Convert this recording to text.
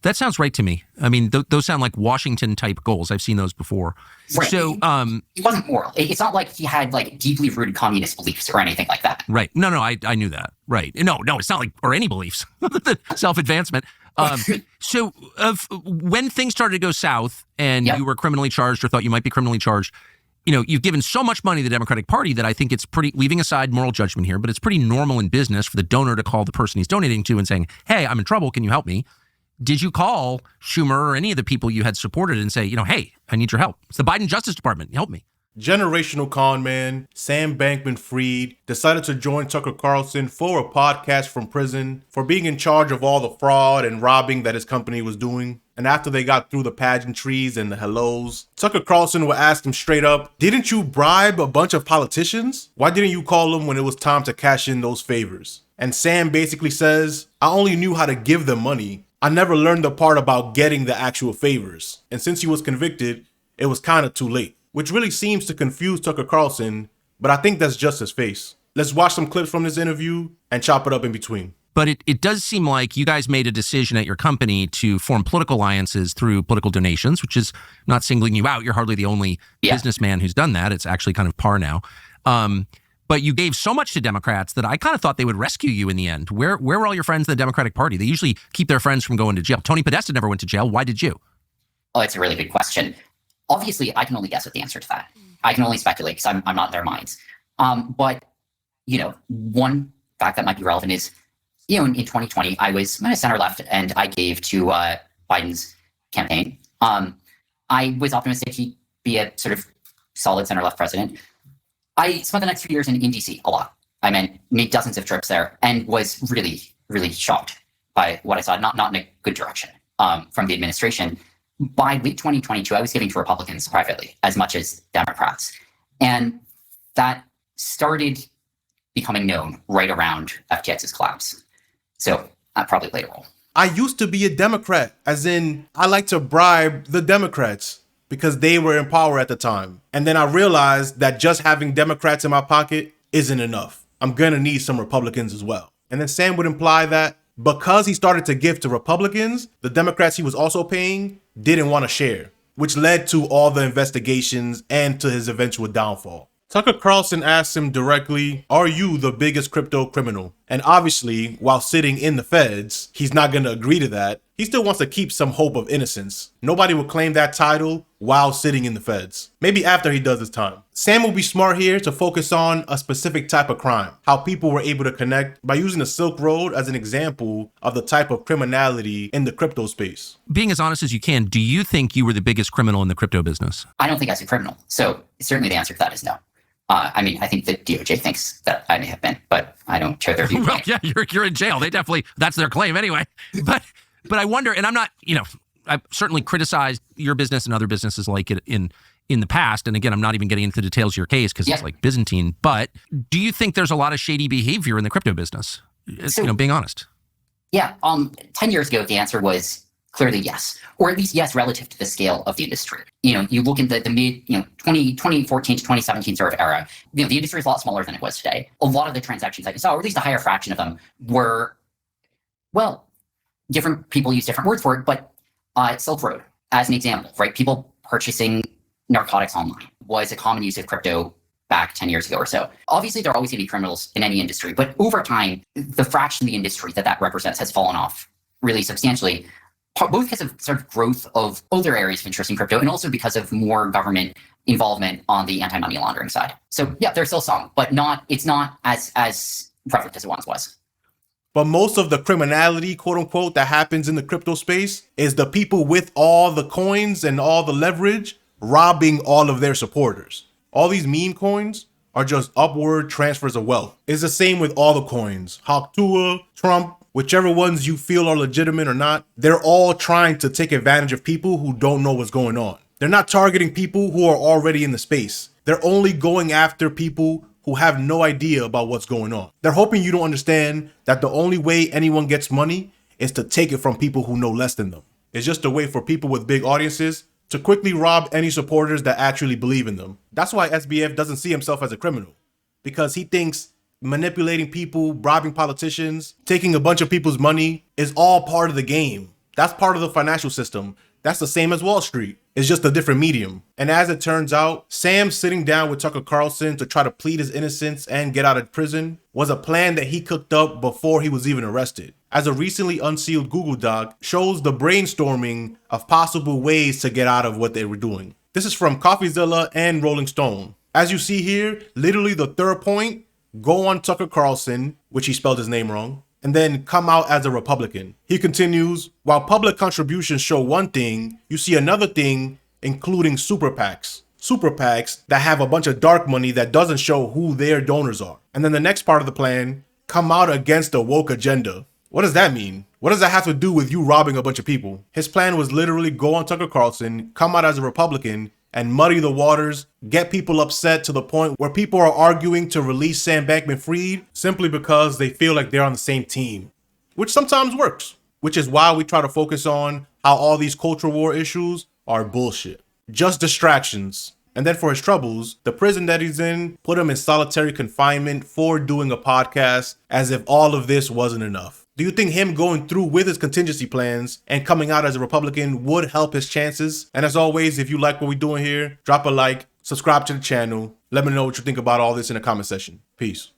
That sounds right to me. I mean, those sound like Washington-type goals. I've seen those before. Right. So, it wasn't moral. It's not like he had like deeply rooted communist beliefs or anything like that. Right. No, I knew that. Right. No, it's not like, or any beliefs, self-advancement. So when things started to go south and you were criminally charged or thought you might be criminally charged, you've given so much money to the Democratic Party that I think it's pretty, leaving aside moral judgment here, but it's pretty normal in business for the donor to call the person he's donating to and saying, hey, I'm in trouble. Can you help me? Did you call Schumer or any of the people you had supported and say, hey, I need your help? It's the Biden Justice Department. Help me. Generational con man Sam Bankman Fried decided to join Tucker Carlson for a podcast from prison for being in charge of all the fraud and robbing that his company was doing. And after they got through the pageantries and the hellos, Tucker Carlson would ask him straight up, didn't you bribe a bunch of politicians? Why didn't you call them when it was time to cash in those favors? And Sam basically says, I only knew how to give them money. I never learned the part about getting the actual favors. And since he was convicted, it was kind of too late. Which really seems to confuse Tucker Carlson, but I think that's just his face. Let's watch some clips from this interview and chop it up in between. But it does seem like you guys made a decision at your company to form political alliances through political donations, which is not singling you out. You're hardly the only businessman who's done that. It's actually kind of par now. But you gave so much to Democrats that I kind of thought they would rescue you in the end. Where were all your friends in the Democratic Party? They usually keep their friends from going to jail. Tony Podesta never went to jail. Why did you? Oh, it's a really good question. Obviously, I can only guess at the answer to that. I can only speculate because I'm not in their minds. But, one fact that might be relevant is, in 2020, I was center left and I gave to Biden's campaign. I was optimistic he'd be a sort of solid center left president. I spent the next few years in DC a lot. I made dozens of trips there and was really, really shocked by what I saw, not in a good direction from the administration. By late 2022, I was giving to Republicans privately as much as Democrats. And that started becoming known right around FTX's collapse. So that probably played a role. I used to be a Democrat, as in I like to bribe the Democrats because they were in power at the time. And then I realized that just having Democrats in my pocket isn't enough. I'm going to need some Republicans as well. And then Sam would imply that because he started to give to Republicans, the Democrats he was also paying didn't want to share, which led to all the investigations and to his eventual downfall. Tucker Carlson asked him directly, are you the biggest crypto criminal? And obviously, while sitting in the feds, he's not going to agree to that. He still wants to keep some hope of innocence. Nobody will claim that title while sitting in the feds. Maybe after he does his time. Sam will be smart here to focus on a specific type of crime, how people were able to connect by using the Silk Road as an example of the type of criminality in the crypto space. Being as honest as you can, do you think you were the biggest criminal in the crypto business? I don't think I was a criminal. So certainly the answer to that is no. I think the DOJ thinks that I may have been, but I don't share their view. Well, yeah, you're in jail. They definitely, that's their claim anyway. But I wonder, and I'm not, I've certainly criticized your business and other businesses like it in the past. And again, I'm not even getting into the details of your case because it's like Byzantine. But do you think there's a lot of shady behavior in the crypto business? Being honest. Yeah. 10 years ago, the answer was clearly yes, or at least yes, relative to the scale of the industry. You look in the mid, 2014 to 2017 sort of era, the industry is a lot smaller than it was today. A lot of the transactions that you saw, or at least a higher fraction of them, were, well, different people use different words for it, but Silk Road, as an example, right? People purchasing narcotics online was a common use of crypto back 10 years ago or so. Obviously, there are always going to be criminals in any industry, but over time, the fraction of the industry that represents has fallen off really substantially, both because of sort of growth of other areas of interest in crypto and also because of more government involvement on the anti-money laundering side. So yeah, there's still some, but it's not as prevalent as it once was. But most of the criminality, quote unquote, that happens in the crypto space is the people with all the coins and all the leverage robbing all of their supporters. All these meme coins are just upward transfers of wealth. It's the same with all the coins. Haktua, Trump, whichever ones you feel are legitimate or not, they're all trying to take advantage of people who don't know what's going on. They're not targeting people who are already in the space. They're only going after people who have no idea about what's going on. They're hoping you don't understand that the only way anyone gets money is to take it from people who know less than them. It's just a way for people with big audiences to quickly rob any supporters that actually believe in them. That's why SBF doesn't see himself as a criminal, because he thinks manipulating people, bribing politicians, taking a bunch of people's money is all part of the game That's part of the financial system. That's the same as Wall Street. It's just a different medium. And as it turns out, Sam sitting down with Tucker Carlson to try to plead his innocence and get out of prison was a plan that he cooked up before he was even arrested. As a recently unsealed Google Doc shows the brainstorming of possible ways to get out of what they were doing. This is from CoffeeZilla and Rolling Stone. As you see here, literally the third point, go on Tucker Carlson, which he spelled his name wrong, and then come out as a Republican. He continues, while public contributions show one thing, you see another thing, including super PACs. Super PACs that have a bunch of dark money that doesn't show who their donors are. And then the next part of the plan, come out against the woke agenda. What does that mean? What does that have to do with you robbing a bunch of people? His plan was literally go on Tucker Carlson, come out as a Republican, and muddy the waters, get people upset to the point where people are arguing to release Sam Bankman Fried simply because they feel like they're on the same team, which sometimes works, which is why we try to focus on how all these culture war issues are bullshit, just distractions. And then for his troubles, the prison that he's in put him in solitary confinement for doing a podcast, as if all of this wasn't enough. Do you think him going through with his contingency plans and coming out as a Republican would help his chances? And as always, if you like what we're doing here, drop a like, subscribe to the channel. Let me know what you think about all this in the comment section. Peace.